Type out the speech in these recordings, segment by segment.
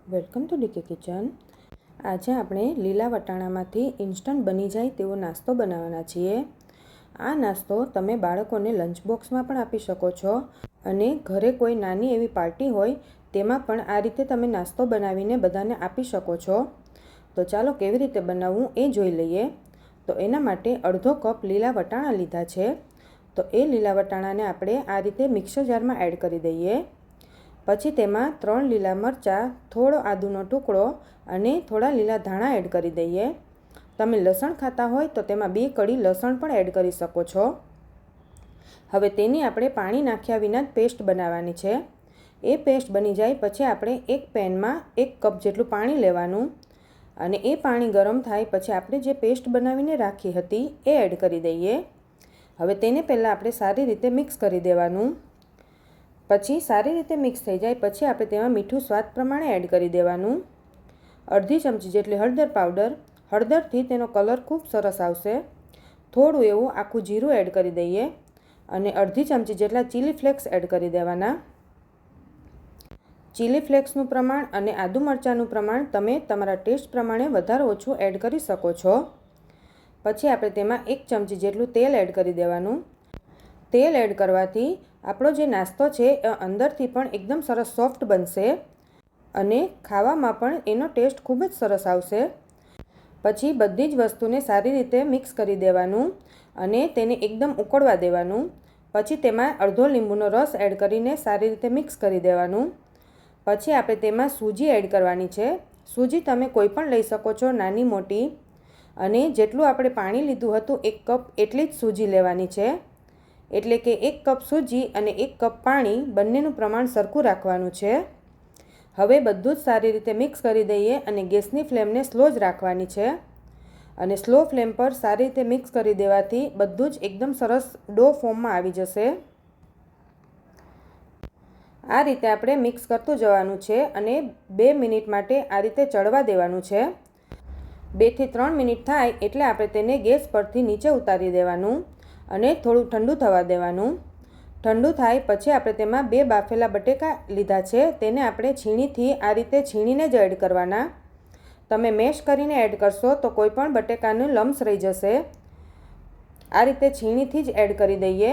Welcome to decay kitchen. આજે આપણે લીલા વટાણામાંથી ઇન્સ્ટન્ટ બની જાય તેવો નાસ્તો બનાવવાના છીએ। આ નાસ્તો તમે બાળકોને લંચ બોક્સમાં પણ આપી શકો છો અને ઘરે કોઈ નાની એવી પાર્ટી હોય તેમાં પણ આ રીતે તમે નાસ્તો બનાવીને બધાને આપી શકો છો। તો ચાલો કેવી રીતે બનાવવું એ જોઈ લઈએ। તો એના માટે અડધો કપ લીલા વટાણા લીધા છે। તો એ લીલા વટાણાને આપણે આ રીતે મિક્સર જારમાં એડ કરી દઈએ। પછી તેમાં 3 લીલા મરચાં, થોડો આદુનો ટુકડો અને થોડા લીલા ધાણા એડ કરી દઈએ। તમે લસણ ખાતા હોય તો તેમાં 2 કળી લસણ પણ એડ કરી શકો છો। હવે તેની આપણે પાણી નાખ્યા વિના જ પેસ્ટ બનાવવાની છે। એ પેસ્ટ બની જાય પછી આપણે એક પેનમાં 1 કપ જેટલું પાણી લેવાનું અને એ પાણી ગરમ થાય પછી આપણે જે પેસ્ટ બનાવીને રાખી હતી એ એડ કરી દઈએ। હવે તેને પહેલાં આપણે સારી રીતે મિક્સ કરી દેવાનું। પછી સારી રીતે મિક્સ થઈ જાય પછી આપણે તેમાં મીઠું સ્વાદ પ્રમાણે એડ કરી દેવાનું। અડધી ચમચી જેટલી હળદર પાવડર, હળદરથી તેનો કલર ખૂબ સરસ આવશે। થોડું એવું આખું જીરું એડ કરી દઈએ અને અડધી ચમચી જેટલા ચીલી ફ્લેક્સ એડ કરી દેવાના। ચીલી ફ્લેક્સનું પ્રમાણ અને આદુ મરચાંનું પ્રમાણ તમે તમારા ટેસ્ટ પ્રમાણે વધારે ઓછું એડ કરી શકો છો। પછી આપણે તેમાં 1 ચમચી જેટલું તેલ એડ કરી દેવાનું। તેલ એડ કરવાથી આપણો જે નાસ્તો છે એ અંદરથી પણ એકદમ સરસ સોફ્ટ બનશે અને ખાવામાં પણ એનો ટેસ્ટ ખૂબ જ સરસ આવશે। પછી બધી જ વસ્તુને સારી રીતે મિક્સ કરી દેવાનું અને તેને એકદમ ઉકળવા દેવાનું। પછી તેમાં અડધો લીંબુનો રસ એડ કરીને સારી રીતે મિક્સ કરી દેવાનું। પછી આપણે તેમાં સૂજી એડ કરવાની છે। સૂજી તમે કોઈ પણ લઈ શકો છો, નાની મોટી, અને જેટલું આપણે પાણી લીધું હતું 1 કપ એટલી જ સૂજી લેવાની છે। એટલે કે 1 કપ સૂજી અને 1 કપ પાણી બંનેનું પ્રમાણ સરખું રાખવાનું છે। હવે બધું જ સારી રીતે મિક્સ કરી દઈએ અને ગેસની ફ્લેમને સ્લો જ રાખવાની છે અને સ્લો ફ્લેમ પર સારી રીતે મિક્સ કરી દેવાથી બધું જ એકદમ સરસ ડો ફોર્મમાં આવી જશે। આ રીતે આપણે મિક્સ કરતું જવાનું છે અને 2 મિનિટ માટે આ રીતે ચડવા દેવાનું છે। 2 થી 3 મિનિટ થાય એટલે આપણે તેને ગેસ પરથી નીચે ઉતારી દેવાનું અને થોડું ઠંડુ થવા દેવાનું। ઠંડુ થાય પછી આપણે તેમાં 2 બાફેલા બટેકા લીધા છે, તેને આપણે છીણીથી આ રીતે છીણીને જ એડ કરવાના। તમે મેશ કરીને એડ કરશો તો કોઈ પણ બટેકાનું લમ્સ રહી જશે। આ રીતે છીણીથી જ એડ કરી દઈએ।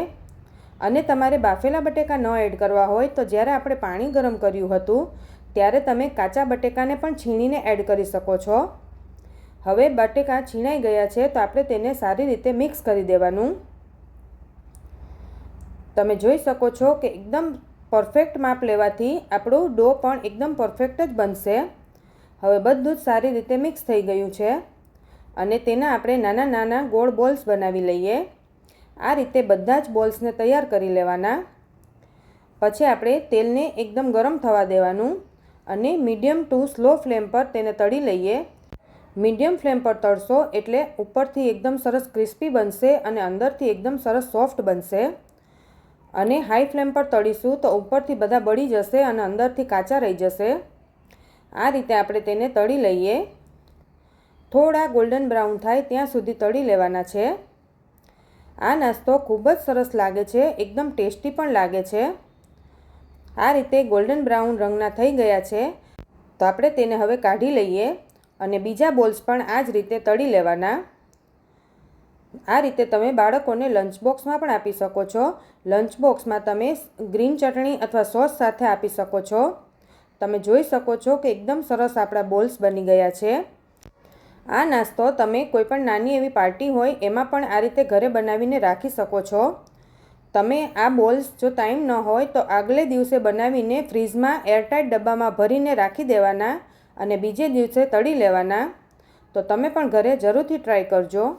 અને તમારે બાફેલા બટેકા ન એડ કરવા હોય તો જ્યારે આપણે પાણી ગરમ કર્યું હતું ત્યારે તમે કાચા બટેકાને પણ છીણીને એડ કરી શકો છો। હવે બટેકા છીણાઈ ગયા છે તો આપણે તેને સારી રીતે મિક્સ કરી દેવાનું। તમે જોઈ શકો છો કે એકદમ પરફેક્ટ માપ લેવાથી આપણું ડો પણ એકદમ પરફેક્ટ જ બનશે। હવે બધું જ સારી રીતે મિક્સ થઈ ગયું છે અને તેના આપણે નાના નાના ગોળ બોલ્સ બનાવી લઈએ। આ રીતે બધા જ બોલ્સને તૈયાર કરી લેવાના। પછી આપણે તેલને એકદમ ગરમ થવા દેવાનું અને મીડિયમ ટુ સ્લો ફ્લેમ પર તેને તળી લઈએ। મીડિયમ ફ્લેમ પર તળશો એટલે ઉપરથી એકદમ સરસ ક્રિસ્પી બનશે અને અંદરથી એકદમ સરસ સોફ્ટ બનશે। અને હાઈ ફ્લેમ પર તળીશું તો ઉપરથી બધા બળી જશે અને અંદરથી કાચા રહી જશે। આ રીતે આપણે તેને તળી લઈએ। થોડા ગોલ્ડન બ્રાઉન થાય ત્યાં સુધી તળી લેવાના છે। આ નાસ્તો ખૂબ જ સરસ લાગે છે, એકદમ ટેસ્ટી પણ લાગે છે। આ રીતે ગોલ્ડન બ્રાઉન રંગના થઈ ગયા છે તો આપણે તેને હવે કાઢી લઈએ અને બીજા બોલ્સ પણ આ જ રીતે તળી લેવાના। આ રીતે તમે બાળકોને લંચ બોક્સમાં પણ આપી શકો છો। લંચ બોક્સમાં તમે ગ્રીન ચટણી અથવા સોસ સાથે આપી શકો છો। તમે જોઈ શકો છો કે એકદમ સરસ આપણા બોલ્સ બની ગયા છે। આ નાસ્તો તમે કોઈ પણ નાની એવી પાર્ટી હોય એમાં પણ આ રીતે ઘરે બનાવીને રાખી શકો છો। તમે આ બોલ્સ જો ટાઈમ ન હોય તો આગલે દિવસે બનાવીને ફ્રીઝમાં એરટાઇટ ડબ્બામાં ભરીને રાખી દેવાના અને બીજે દિવસે તળી લેવાના। તો તમે પણ ઘરે જરૂરથી ટ્રાય કરજો।